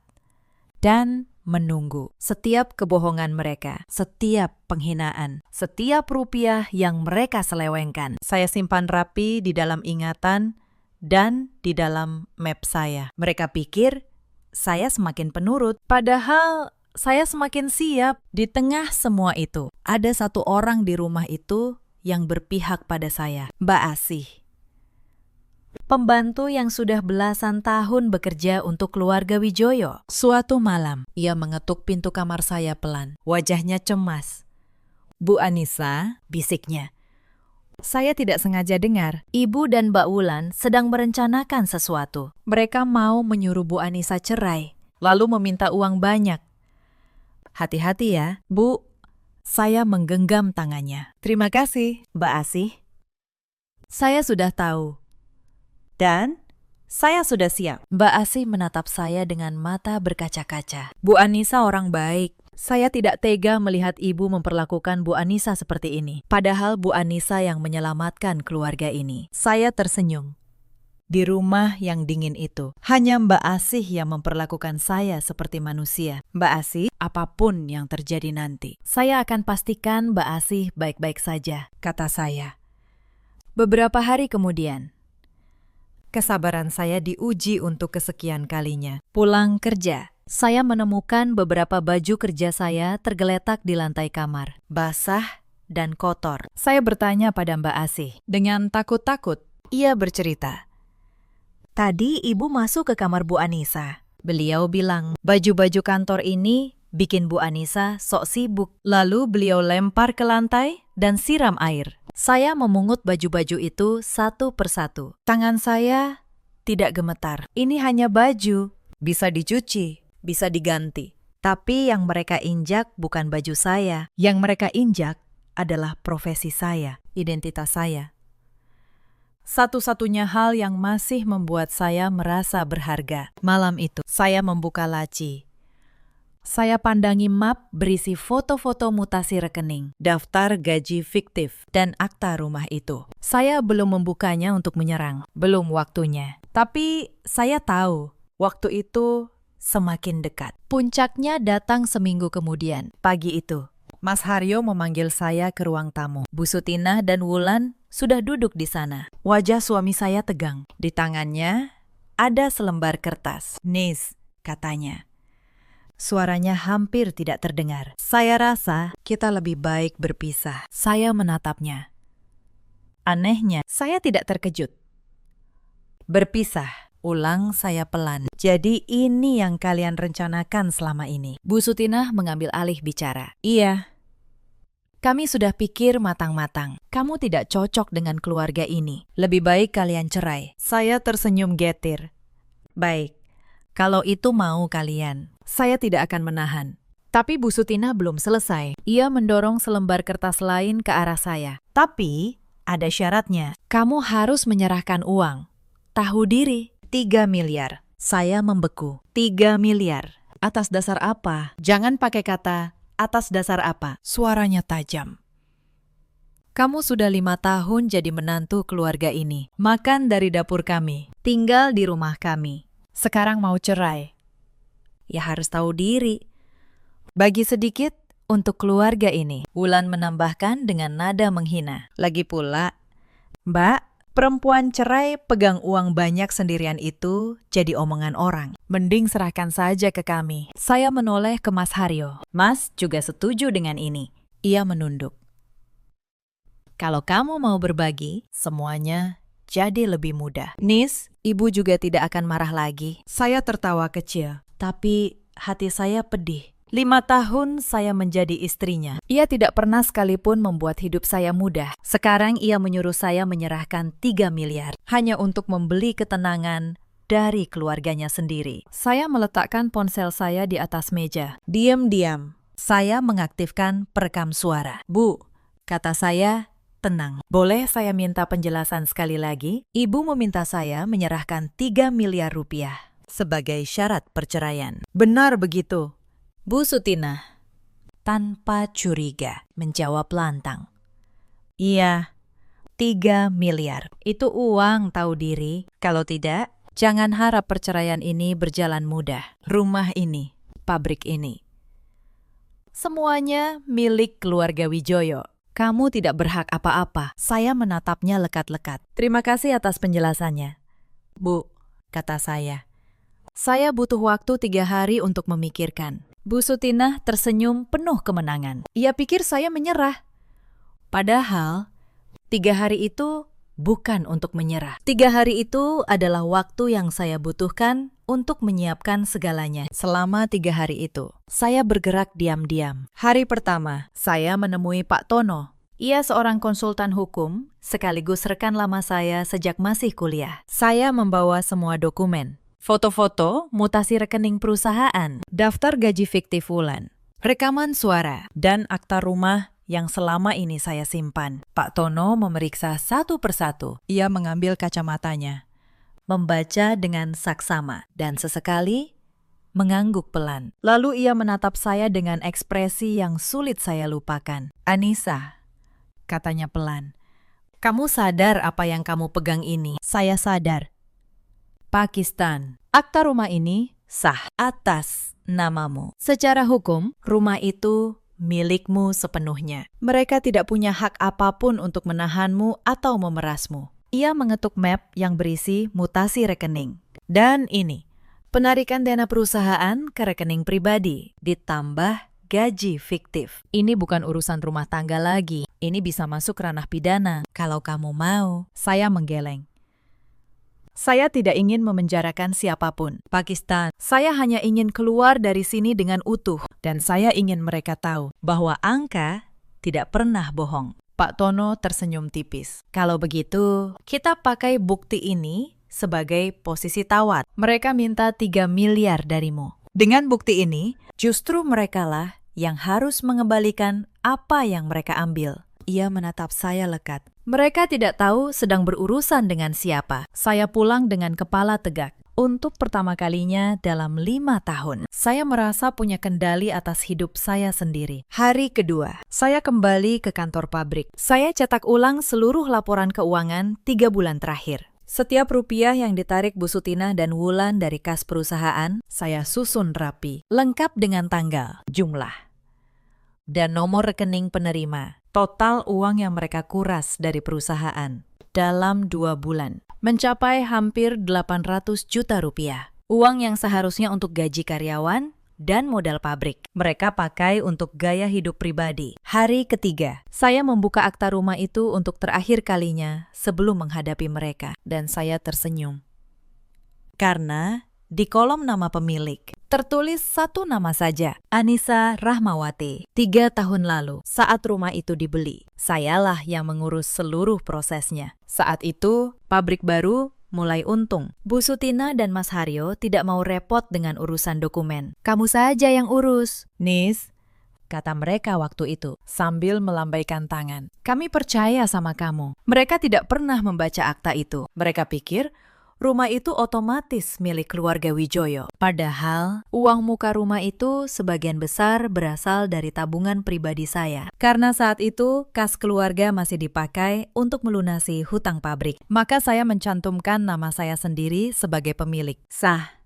dan menunggu setiap kebohongan mereka, setiap penghinaan, setiap rupiah yang mereka selewengkan. Saya simpan rapi di dalam ingatan dan di dalam map saya. Mereka pikir saya semakin penurut, padahal saya semakin siap. Di tengah semua itu, ada satu orang di rumah itu yang berpihak pada saya, Mbak Asih. Pembantu yang sudah belasan tahun bekerja untuk keluarga Wijoyo. Suatu malam, ia mengetuk pintu kamar saya pelan. Wajahnya cemas. Bu Anissa, bisiknya. Saya tidak sengaja dengar, Ibu dan Mbak Wulan sedang merencanakan sesuatu. Mereka mau menyuruh Bu Anissa cerai, lalu meminta uang banyak. Hati-hati ya, Bu. Saya menggenggam tangannya. Terima kasih, Mbak Asih. Saya sudah tahu. Dan saya sudah siap. Mbak Asih menatap saya dengan mata berkaca-kaca. Bu Anissa orang baik. Saya tidak tega melihat ibu memperlakukan Bu Anissa seperti ini. Padahal Bu Anissa yang menyelamatkan keluarga ini. Saya tersenyum. Di rumah yang dingin itu, hanya Mbak Asih yang memperlakukan saya seperti manusia. Mbak Asih, apapun yang terjadi nanti, saya akan pastikan Mbak Asih baik-baik saja, kata saya. Beberapa hari kemudian, kesabaran saya diuji untuk kesekian kalinya. Pulang kerja, saya menemukan beberapa baju kerja saya tergeletak di lantai kamar, basah dan kotor. Saya bertanya pada Mbak Asih. Dengan takut-takut, ia bercerita. Tadi ibu masuk ke kamar Bu Anissa. Beliau bilang, baju-baju kantor ini bikin Bu Anissa sok sibuk. Lalu beliau lempar ke lantai dan siram air. Saya memungut baju-baju itu satu persatu. Tangan saya tidak gemetar. Ini hanya baju, bisa dicuci, bisa diganti. Tapi yang mereka injak bukan baju saya. Yang mereka injak adalah profesi saya, identitas saya. Satu-satunya hal yang masih membuat saya merasa berharga. Malam itu, saya membuka laci. Saya pandangi map berisi foto-foto mutasi rekening, daftar gaji fiktif, dan akta rumah itu. Saya belum membukanya untuk menyerang, belum waktunya. Tapi saya tahu, waktu itu semakin dekat. Puncaknya datang seminggu kemudian. Pagi itu, Mas Haryo memanggil saya ke ruang tamu. Bu Sutinah dan Wulan sudah duduk di sana. Wajah suami saya tegang. Di tangannya ada selembar kertas. Nis, katanya. Suaranya hampir tidak terdengar. Saya rasa kita lebih baik berpisah. Saya menatapnya. Anehnya, saya tidak terkejut. Berpisah, ulang saya pelan. Jadi ini yang kalian rencanakan selama ini. Bu Sutinah mengambil alih bicara. Iya. Kami sudah pikir matang-matang. Kamu tidak cocok dengan keluarga ini. Lebih baik kalian cerai. Saya tersenyum getir. Baik, kalau itu mau kalian, saya tidak akan menahan. Tapi Bu Sutinah belum selesai. Ia mendorong selembar kertas lain ke arah saya. Tapi ada syaratnya. Kamu harus menyerahkan uang. Tahu diri, 3 miliar. Saya membeku. 3 miliar. Atas dasar apa? Jangan pakai kata atas dasar apa? Suaranya tajam. Kamu sudah 5 tahun jadi menantu keluarga ini. Makan dari dapur kami. Tinggal di rumah kami. Sekarang mau cerai. ya harus tahu diri. Bagi sedikit untuk keluarga ini, Wulan menambahkan dengan nada menghina. Lagi pula, Mbak, perempuan cerai pegang uang banyak sendirian itu jadi omongan orang. Mending serahkan saja ke kami. Saya menoleh ke Mas Haryo. Mas juga setuju dengan ini. Ia menunduk. Kalau kamu mau berbagi, semuanya jadi lebih mudah. Nis, ibu juga tidak akan marah lagi. Saya tertawa kecil, tapi hati saya pedih. 5 tahun saya menjadi istrinya. Ia tidak pernah sekalipun membuat hidup saya mudah. Sekarang ia menyuruh saya menyerahkan 3 miliar hanya untuk membeli ketenangan dari keluarganya sendiri. Saya meletakkan ponsel saya di atas meja. Diam-diam, saya mengaktifkan perekam suara. Bu, kata saya, tenang. Boleh saya minta penjelasan sekali lagi? Ibu meminta saya menyerahkan 3 miliar rupiah sebagai syarat perceraian. Benar begitu, Bu Sutina, tanpa curiga, menjawab lantang. Iya, 3 miliar. Itu uang, tahu diri. Kalau tidak, jangan harap perceraian ini berjalan mudah. Rumah ini, pabrik ini, semuanya milik keluarga Wijoyo. Kamu tidak berhak apa-apa. Saya menatapnya lekat-lekat. Terima kasih atas penjelasannya. Bu, kata saya. Saya butuh waktu 3 hari untuk memikirkan. Bu Sutina tersenyum penuh kemenangan. Ia pikir saya menyerah. Padahal, 3 hari itu bukan untuk menyerah. 3 hari itu adalah waktu yang saya butuhkan untuk menyiapkan segalanya. Selama 3 hari itu, saya bergerak diam-diam. Hari pertama, saya menemui Pak Tono. Ia seorang konsultan hukum, sekaligus rekan lama saya sejak masih kuliah. Saya membawa semua dokumen. Foto-foto, mutasi rekening perusahaan, daftar gaji fiktif Wulan, rekaman suara, dan akta rumah yang selama ini saya simpan. Pak Tono memeriksa satu persatu. Ia mengambil kacamatanya, membaca dengan saksama, dan sesekali mengangguk pelan. Lalu ia menatap saya dengan ekspresi yang sulit saya lupakan. Anissa, katanya pelan, kamu sadar apa yang kamu pegang ini? Saya sadar. Pakistan. Akta rumah ini sah atas namamu. Secara hukum, rumah itu milikmu sepenuhnya. Mereka tidak punya hak apapun untuk menahanmu atau memerasmu. Ia mengetuk map yang berisi mutasi rekening. Dan ini, penarikan dana perusahaan ke rekening pribadi, ditambah gaji fiktif. Ini bukan urusan rumah tangga lagi. Ini bisa masuk ranah pidana. Kalau kamu mau, saya menggeleng. Saya tidak ingin memenjarakan siapapun. Pakistan, saya hanya ingin keluar dari sini dengan utuh. Dan saya ingin mereka tahu bahwa angka tidak pernah bohong. Pak Tono tersenyum tipis. Kalau begitu, kita pakai bukti ini sebagai posisi tawar. Mereka minta 3 miliar darimu. Dengan bukti ini, justru merekalah yang harus mengembalikan apa yang mereka ambil. Ia menatap saya lekat. Mereka tidak tahu sedang berurusan dengan siapa. Saya pulang dengan kepala tegak. Untuk pertama kalinya dalam 5 tahun, saya merasa punya kendali atas hidup saya sendiri. Hari kedua, saya kembali ke kantor pabrik. Saya cetak ulang seluruh laporan keuangan 3 bulan terakhir. Setiap rupiah yang ditarik Bu Sutina dan Wulan dari kas perusahaan, saya susun rapi, lengkap dengan tanggal, jumlah, dan nomor rekening penerima. Total uang yang mereka kuras dari perusahaan dalam 2 bulan mencapai hampir 800 juta rupiah. Uang yang seharusnya untuk gaji karyawan dan modal pabrik, mereka pakai untuk gaya hidup pribadi. Hari ketiga, saya membuka akta rumah itu untuk terakhir kalinya sebelum menghadapi mereka. Dan saya tersenyum. Karena di kolom nama pemilik tertulis satu nama saja, Anissa Rahmawati. 3 tahun lalu, saat rumah itu dibeli, sayalah yang mengurus seluruh prosesnya. Saat itu, pabrik baru mulai untung. Bu Sutina dan Mas Haryo tidak mau repot dengan urusan dokumen. Kamu saja yang urus. Nis, kata mereka waktu itu, sambil melambaikan tangan. Kami percaya sama kamu. Mereka tidak pernah membaca akta itu. Mereka pikir rumah itu otomatis milik keluarga Wijoyo. Padahal, uang muka rumah itu sebagian besar berasal dari tabungan pribadi saya. Karena saat itu, kas keluarga masih dipakai untuk melunasi hutang pabrik. Maka saya mencantumkan nama saya sendiri sebagai pemilik. Sah.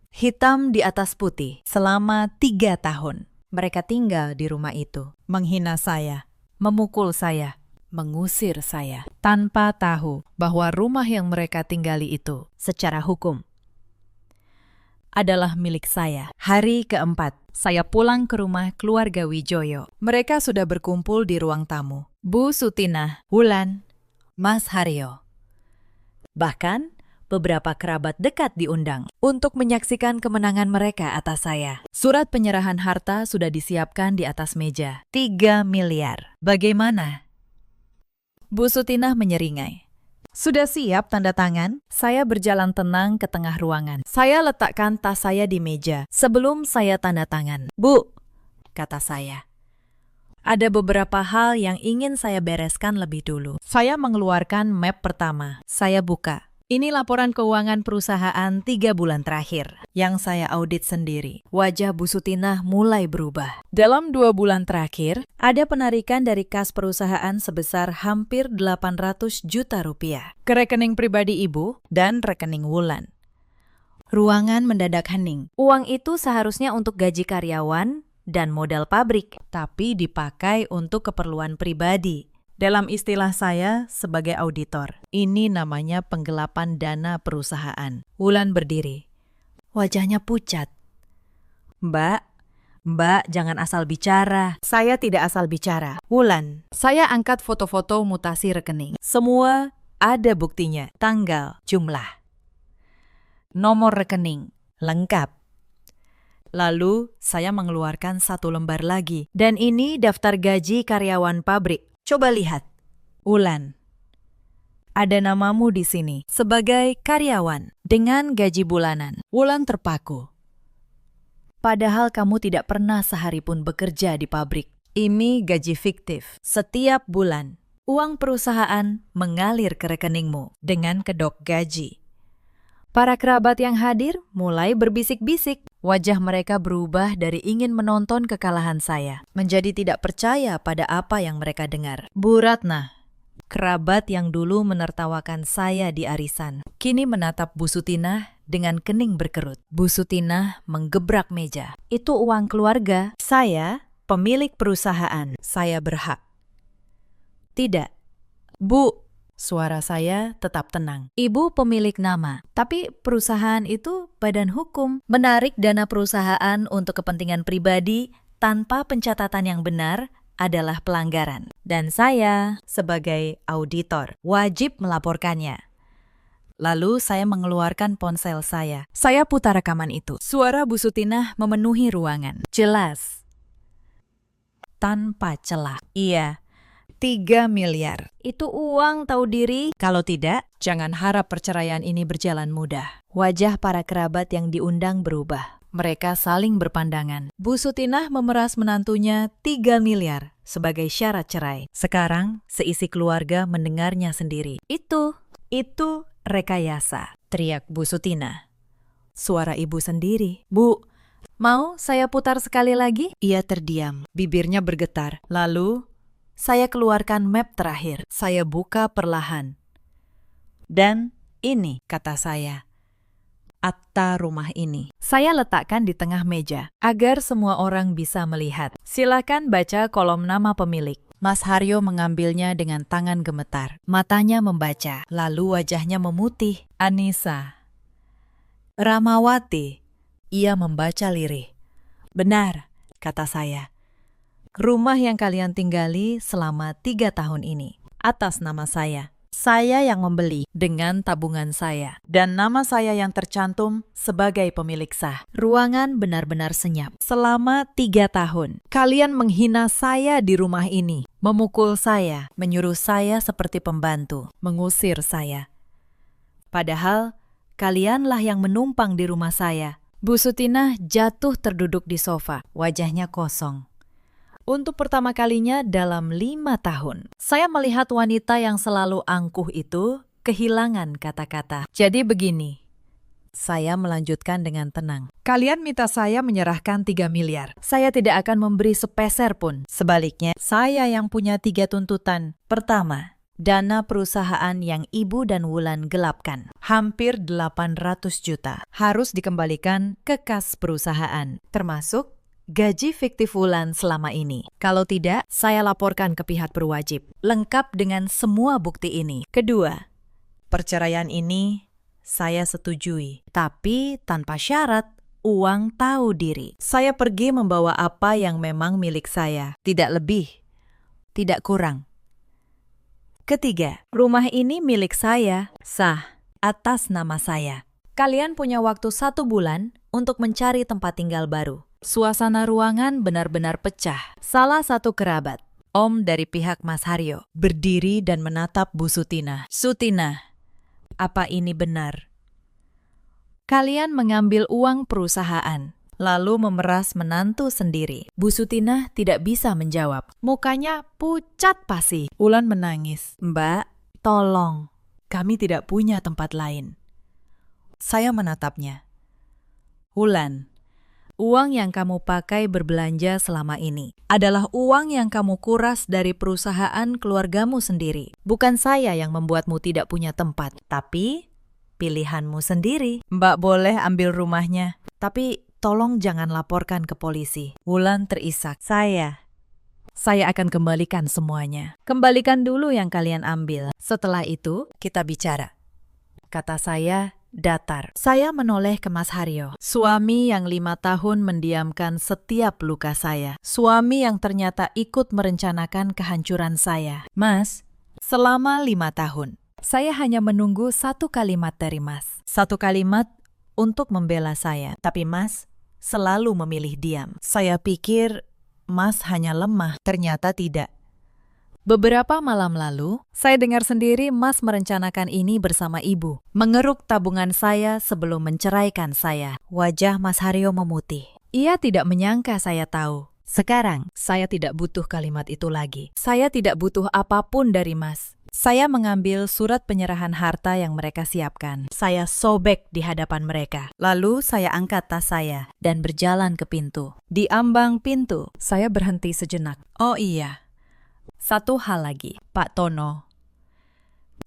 Hitam di atas putih, selama 3 tahun. Mereka tinggal di rumah itu. Menghina saya, memukul saya, mengusir saya, tanpa tahu bahwa rumah yang mereka tinggali itu, secara hukum, adalah milik saya. Hari keempat, saya pulang ke rumah keluarga Wijoyo. Mereka sudah berkumpul di ruang tamu. Bu Sutinah, Wulan, Mas Haryo. Bahkan, beberapa kerabat dekat diundang untuk menyaksikan kemenangan mereka atas saya. Surat penyerahan harta sudah disiapkan di atas meja. 3 miliar. Bagaimana? Bu Sutinah menyeringai. Sudah siap tanda tangan? Saya berjalan tenang ke tengah ruangan. Saya letakkan tas saya di meja sebelum saya tanda tangan. Bu, kata saya. Ada beberapa hal yang ingin saya bereskan lebih dulu. Saya mengeluarkan map pertama. Saya buka. Ini laporan keuangan perusahaan 3 bulan terakhir yang saya audit sendiri. Wajah Bu Sutinah mulai berubah. Dalam 2 bulan terakhir, ada penarikan dari kas perusahaan sebesar hampir 800 juta rupiah ke rekening pribadi Ibu dan rekening Wulan. Ruangan mendadak hening. Uang itu seharusnya untuk gaji karyawan dan modal pabrik, tapi dipakai untuk keperluan pribadi. Dalam istilah saya sebagai auditor, ini namanya penggelapan dana perusahaan. Wulan berdiri. Wajahnya pucat. Mbak, jangan asal bicara. Saya tidak asal bicara. Wulan, saya angkat foto-foto mutasi rekening. Semua ada buktinya. Tanggal, jumlah, nomor rekening, lengkap. Lalu saya mengeluarkan 1 lembar lagi. Dan ini daftar gaji karyawan pabrik. Coba lihat. Wulan, ada namamu di sini sebagai karyawan dengan gaji bulanan. Wulan terpaku. Padahal kamu tidak pernah sehari pun bekerja di pabrik. Ini gaji fiktif. Setiap bulan, uang perusahaan mengalir ke rekeningmu dengan kedok gaji. Para kerabat yang hadir mulai berbisik-bisik. Wajah mereka berubah dari ingin menonton kekalahan saya menjadi tidak percaya pada apa yang mereka dengar. Bu Ratna, kerabat yang dulu menertawakan saya di arisan, kini menatap Bu Sutinah dengan kening berkerut. Bu Sutinah menggebrak meja. Itu uang keluarga. Saya pemilik perusahaan. Saya berhak. Tidak. Bu, suara saya tetap tenang. Ibu pemilik nama, tapi perusahaan itu badan hukum. Menarik dana perusahaan untuk kepentingan pribadi tanpa pencatatan yang benar adalah pelanggaran. Dan saya, sebagai auditor, wajib melaporkannya. Lalu saya mengeluarkan ponsel saya. Saya putar rekaman itu. Suara Bu Sutinah memenuhi ruangan. Jelas. Tanpa celah. Iya. 3 miliar. Itu uang tahu diri. Kalau tidak, jangan harap perceraian ini berjalan mudah. Wajah para kerabat yang diundang berubah. Mereka saling berpandangan. Bu Sutinah memeras menantunya 3 miliar sebagai syarat cerai. Sekarang, seisi keluarga mendengarnya sendiri. Itu rekayasa, teriak Bu Sutinah. Suara ibu sendiri. Bu, mau saya putar sekali lagi? Ia terdiam, bibirnya bergetar. Lalu, saya keluarkan map terakhir. Saya buka perlahan. Dan ini, kata saya, akta rumah ini. Saya letakkan di tengah meja, agar semua orang bisa melihat. Silakan baca kolom nama pemilik. Mas Haryo mengambilnya dengan tangan gemetar. Matanya membaca, lalu wajahnya memutih. Anissa. Ramawati. Ia membaca lirih. Benar, kata saya. Rumah yang kalian tinggali selama 3 tahun ini, atas nama saya. Saya yang membeli dengan tabungan saya. Dan nama saya yang tercantum sebagai pemilik sah. Ruangan benar-benar senyap. Selama 3 tahun, kalian menghina saya di rumah ini. Memukul saya, menyuruh saya seperti pembantu, mengusir saya. Padahal, kalianlah yang menumpang di rumah saya. Bu Sutinah jatuh terduduk di sofa, wajahnya kosong. Untuk pertama kalinya dalam 5 tahun, saya melihat wanita yang selalu angkuh itu kehilangan kata-kata. Jadi begini, saya melanjutkan dengan tenang. Kalian minta saya menyerahkan 3 miliar. Saya tidak akan memberi sepeser pun. Sebaliknya, saya yang punya 3 tuntutan. Pertama, Dana perusahaan yang Ibu dan Wulan gelapkan, hampir 800 juta, harus dikembalikan ke kas perusahaan, termasuk gaji fiktif Wulan selama ini. Kalau tidak, saya laporkan ke pihak berwajib, lengkap dengan semua bukti ini. Kedua, perceraian ini saya setujui, tapi tanpa syarat uang tahu diri. Saya pergi membawa apa yang memang milik saya, tidak lebih, tidak kurang. Ketiga, rumah ini milik saya, sah, atas nama saya. Kalian punya waktu 1 bulan untuk mencari tempat tinggal baru. Suasana ruangan benar-benar pecah. Salah satu kerabat, Om dari pihak Mas Haryo, berdiri dan menatap Bu Sutina. Sutina, apa ini benar? Kalian mengambil uang perusahaan, lalu memeras menantu sendiri. Bu Sutina tidak bisa menjawab. Mukanya pucat pasi. Wulan menangis. Mbak, tolong. Kami tidak punya tempat lain. Saya menatapnya. Wulan, uang yang kamu pakai berbelanja selama ini adalah uang yang kamu kuras dari perusahaan keluargamu sendiri. Bukan saya yang membuatmu tidak punya tempat, tapi pilihanmu sendiri. Mbak boleh ambil rumahnya, tapi tolong jangan laporkan ke polisi. Wulan terisak. Saya akan kembalikan semuanya. Kembalikan dulu yang kalian ambil. Setelah itu, kita bicara. Kata saya datar. Saya menoleh ke Mas Haryo. Suami yang 5 tahun mendiamkan setiap luka saya. Suami yang ternyata ikut merencanakan kehancuran saya. Mas, selama 5 tahun, saya hanya menunggu 1 kalimat dari Mas. 1 kalimat untuk membela saya. Tapi Mas selalu memilih diam. Saya pikir Mas hanya lemah. Ternyata tidak. Beberapa malam lalu, saya dengar sendiri Mas merencanakan ini bersama Ibu. Mengeruk tabungan saya sebelum menceraikan saya. Wajah Mas Haryo memutih. Ia tidak menyangka saya tahu. Sekarang, saya tidak butuh kalimat itu lagi. Saya tidak butuh apapun dari Mas. Saya mengambil surat penyerahan harta yang mereka siapkan. Saya sobek di hadapan mereka. Lalu saya angkat tas saya dan berjalan ke pintu. Di ambang pintu, saya berhenti sejenak. Oh iya, satu hal lagi, Pak Tono.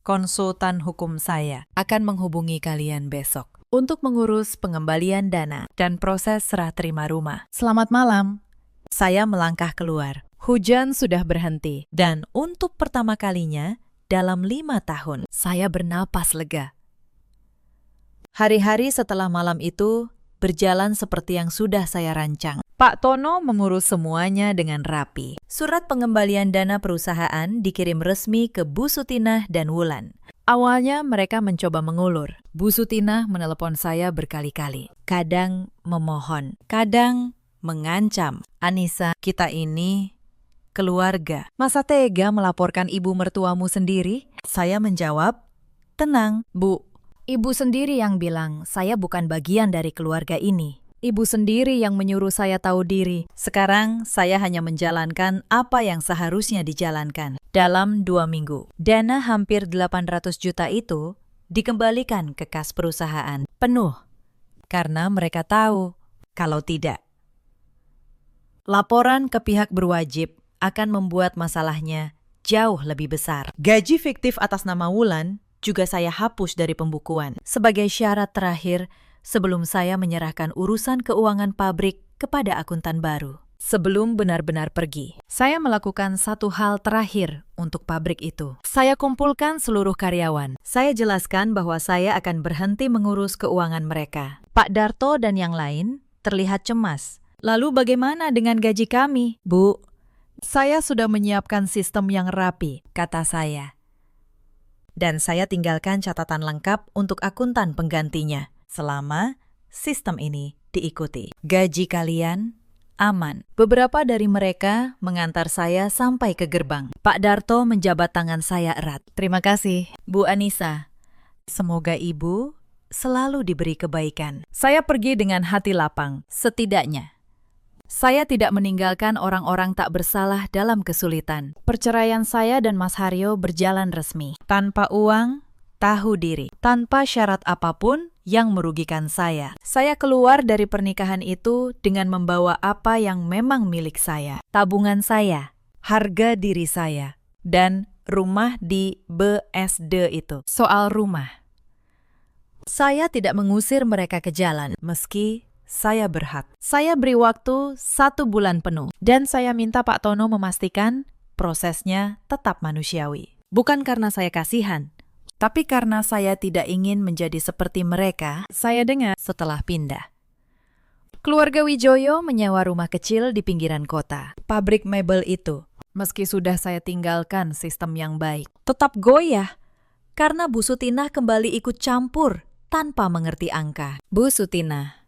Konsultan hukum saya akan menghubungi kalian besok untuk mengurus pengembalian dana dan proses serah terima rumah. Selamat malam. Saya melangkah keluar. Hujan sudah berhenti dan untuk pertama kalinya dalam 5 tahun, saya bernapas lega. Hari-hari setelah malam itu berjalan seperti yang sudah saya rancang. Pak Tono mengurus semuanya dengan rapi. Surat pengembalian dana perusahaan dikirim resmi ke Bu Sutina dan Wulan. Awalnya mereka mencoba mengulur. Bu Sutina menelepon saya berkali-kali. Kadang memohon, kadang mengancam. Anissa, kita ini keluarga. Masa tega melaporkan ibu mertuamu sendiri? Saya menjawab, tenang, Bu. Ibu sendiri yang bilang saya bukan bagian dari keluarga ini. Ibu sendiri yang menyuruh saya tahu diri. Sekarang saya hanya menjalankan apa yang seharusnya dijalankan. Dalam 2 minggu, dana hampir 800 juta itu dikembalikan ke kas perusahaan penuh. Karena mereka tahu, kalau tidak, laporan ke pihak berwajib akan membuat masalahnya jauh lebih besar. Gaji fiktif atas nama Wulan juga saya hapus dari pembukuan sebagai syarat terakhir sebelum saya menyerahkan urusan keuangan pabrik kepada akuntan baru. Sebelum benar-benar pergi, saya melakukan satu hal terakhir untuk pabrik itu. Saya kumpulkan seluruh karyawan. Saya jelaskan bahwa saya akan berhenti mengurus keuangan mereka. Pak Darto dan yang lain terlihat cemas. Lalu bagaimana dengan gaji kami, Bu? Saya sudah menyiapkan sistem yang rapi, kata saya. Dan saya tinggalkan catatan lengkap untuk akuntan penggantinya, selama sistem ini diikuti. Gaji kalian aman. Beberapa dari mereka mengantar saya sampai ke gerbang. Pak Darto menjabat tangan saya erat. Terima kasih, Bu Anissa. Semoga Ibu selalu diberi kebaikan. Saya pergi dengan hati lapang, setidaknya saya tidak meninggalkan orang-orang tak bersalah dalam kesulitan. Perceraian saya dan Mas Haryo berjalan resmi. Tanpa uang, tahu diri. Tanpa syarat apapun yang merugikan saya. Saya keluar dari pernikahan itu dengan membawa apa yang memang milik saya. Tabungan saya, harga diri saya, dan rumah di BSD itu. Soal rumah. Saya tidak mengusir mereka ke jalan, meski saya berhak. Saya beri waktu 1 bulan penuh, dan saya minta Pak Tono memastikan prosesnya tetap manusiawi. Bukan karena saya kasihan, tapi karena saya tidak ingin menjadi seperti mereka. Saya dengar setelah pindah. Keluarga Wijoyo menyewa rumah kecil di pinggiran kota. Pabrik mebel itu, meski sudah saya tinggalkan sistem yang baik, tetap goyah karena Bu Sutinah kembali ikut campur tanpa mengerti angka. Bu Sutinah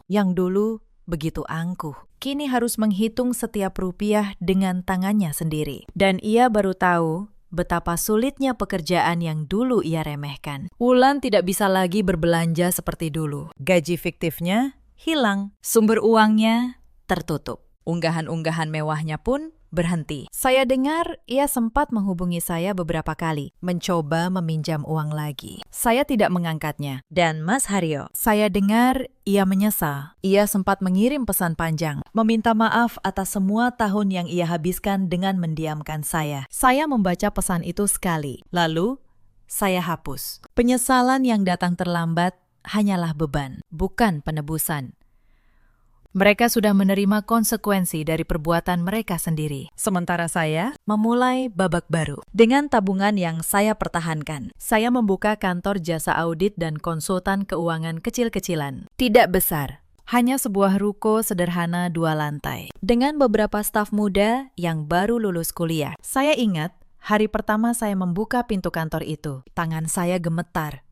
yang dulu begitu angkuh, kini harus menghitung setiap rupiah dengan tangannya sendiri. Dan ia baru tahu betapa sulitnya pekerjaan yang dulu ia remehkan. Wulan tidak bisa lagi berbelanja seperti dulu. Gaji fiktifnya hilang, sumber uangnya tertutup. Unggahan-unggahan mewahnya pun berhenti. Saya dengar ia sempat menghubungi saya beberapa kali, mencoba meminjam uang lagi. Saya tidak mengangkatnya. Dan Mas Haryo, saya dengar ia menyesal. Ia sempat mengirim pesan panjang, meminta maaf atas semua tahun yang ia habiskan dengan mendiamkan saya. Saya membaca pesan itu sekali, lalu saya hapus. Penyesalan yang datang terlambat hanyalah beban, bukan penebusan. Mereka sudah menerima konsekuensi dari perbuatan mereka sendiri. Sementara saya memulai babak baru. Dengan tabungan yang saya pertahankan, saya membuka kantor jasa audit dan konsultan keuangan kecil-kecilan. Tidak besar, hanya sebuah ruko sederhana 2 lantai. Dengan beberapa staf muda yang baru lulus kuliah. Saya ingat, hari pertama saya membuka pintu kantor itu, tangan saya gemetar.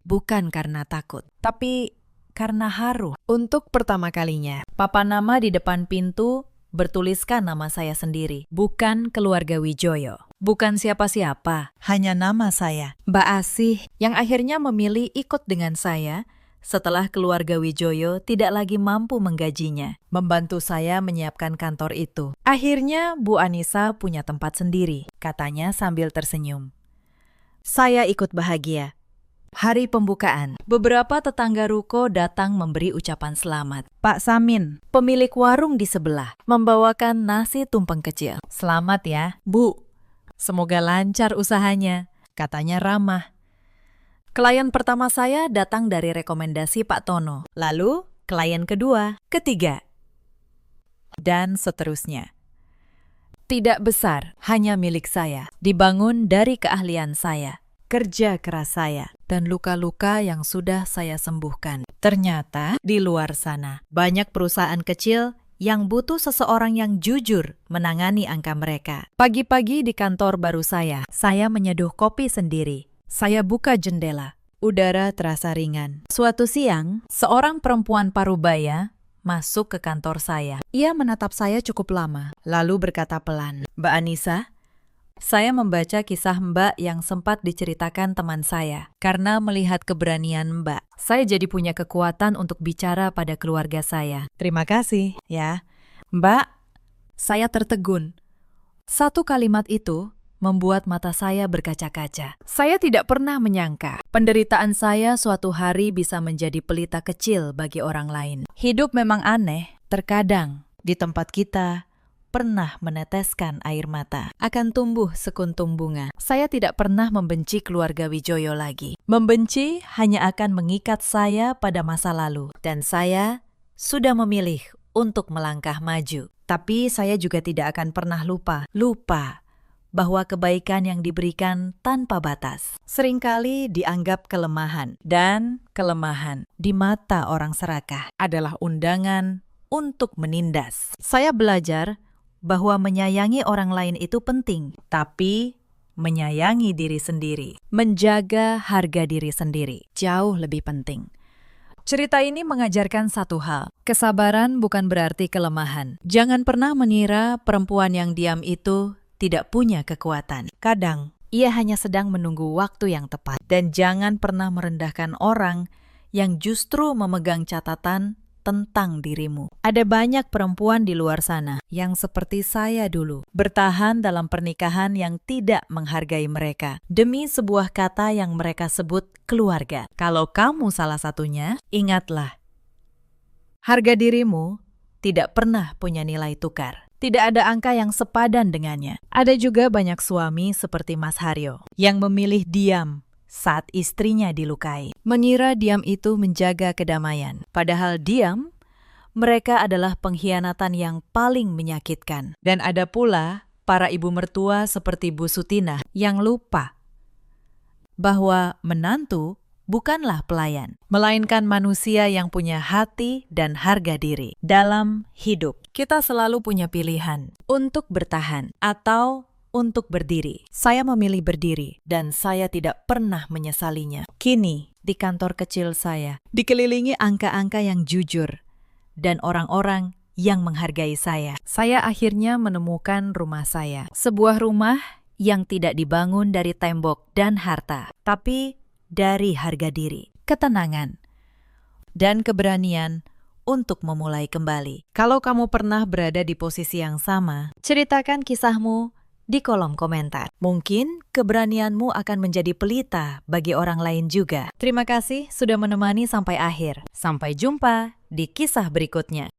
Bukan karena takut, tapi karena haru. Untuk pertama kalinya, papan nama di depan pintu bertuliskan nama saya sendiri. Bukan keluarga Wijoyo. Bukan siapa-siapa, hanya nama saya. Mbak Asih yang akhirnya memilih ikut dengan saya setelah keluarga Wijoyo tidak lagi mampu menggajinya. Membantu saya menyiapkan kantor itu. Akhirnya Bu Anissa punya tempat sendiri, katanya sambil tersenyum. Saya ikut bahagia. Hari pembukaan, beberapa tetangga ruko datang memberi ucapan selamat. Pak Samin, pemilik warung di sebelah, membawakan nasi tumpeng kecil. Selamat ya, Bu. Semoga lancar usahanya, katanya ramah. Klien pertama saya datang dari rekomendasi Pak Tono. Lalu, klien kedua, ketiga, dan seterusnya. Tidak besar, hanya milik saya. Dibangun dari keahlian saya, kerja keras saya, dan luka-luka yang sudah saya sembuhkan. Ternyata di luar sana banyak perusahaan kecil yang butuh seseorang yang jujur menangani angka mereka. Pagi-pagi di kantor baru saya menyeduh kopi sendiri. Saya buka jendela, udara terasa ringan. Suatu siang, seorang perempuan parubaya masuk ke kantor saya. Ia menatap saya cukup lama, lalu berkata pelan, "Mbak Anissa, saya membaca kisah Mbak yang sempat diceritakan teman saya. Karena melihat keberanian Mbak, saya jadi punya kekuatan untuk bicara pada keluarga saya. Terima kasih, ya." Mbak, saya tertegun. Satu kalimat itu membuat mata saya berkaca-kaca. Saya tidak pernah menyangka penderitaan saya suatu hari bisa menjadi pelita kecil bagi orang lain. Hidup memang aneh. Terkadang di tempat kita pernah meneteskan air mata, akan tumbuh sekuntum bunga. Saya tidak pernah membenci keluarga Wijoyo lagi. Membenci hanya akan mengikat saya pada masa lalu. Dan saya sudah memilih untuk melangkah maju. Tapi saya juga tidak akan pernah lupa bahwa kebaikan yang diberikan tanpa batas seringkali dianggap kelemahan. Dan kelemahan di mata orang serakah adalah undangan untuk menindas. Saya belajar bahwa menyayangi orang lain itu penting, tapi menyayangi diri sendiri, menjaga harga diri sendiri, jauh lebih penting. Cerita ini mengajarkan satu hal, kesabaran bukan berarti kelemahan. Jangan pernah mengira perempuan yang diam itu tidak punya kekuatan. Kadang, ia hanya sedang menunggu waktu yang tepat. Dan jangan pernah merendahkan orang yang justru memegang catatan tentang dirimu. Ada banyak perempuan di luar sana yang seperti saya dulu, bertahan dalam pernikahan yang tidak menghargai mereka, demi sebuah kata yang mereka sebut keluarga. Kalau kamu salah satunya, ingatlah, harga dirimu tidak pernah punya nilai tukar. Tidak ada angka yang sepadan dengannya. Ada juga banyak suami seperti Mas Haryo yang memilih diam saat istrinya dilukai. Mengira diam itu menjaga kedamaian. Padahal diam, mereka adalah pengkhianatan yang paling menyakitkan. Dan ada pula para ibu mertua seperti Bu Sutina yang lupa bahwa menantu bukanlah pelayan, melainkan manusia yang punya hati dan harga diri. Dalam hidup, kita selalu punya pilihan untuk bertahan atau untuk berdiri. Saya memilih berdiri dan saya tidak pernah menyesalinya. Kini, di kantor kecil saya, dikelilingi angka-angka yang jujur dan orang-orang yang menghargai saya. Saya akhirnya menemukan rumah saya. Sebuah rumah yang tidak dibangun dari tembok dan harta, tapi dari harga diri, ketenangan, dan keberanian untuk memulai kembali. Kalau kamu pernah berada di posisi yang sama, ceritakan kisahmu di kolom komentar. Mungkin keberanianmu akan menjadi pelita bagi orang lain juga. Terima kasih sudah menemani sampai akhir. Sampai jumpa di kisah berikutnya.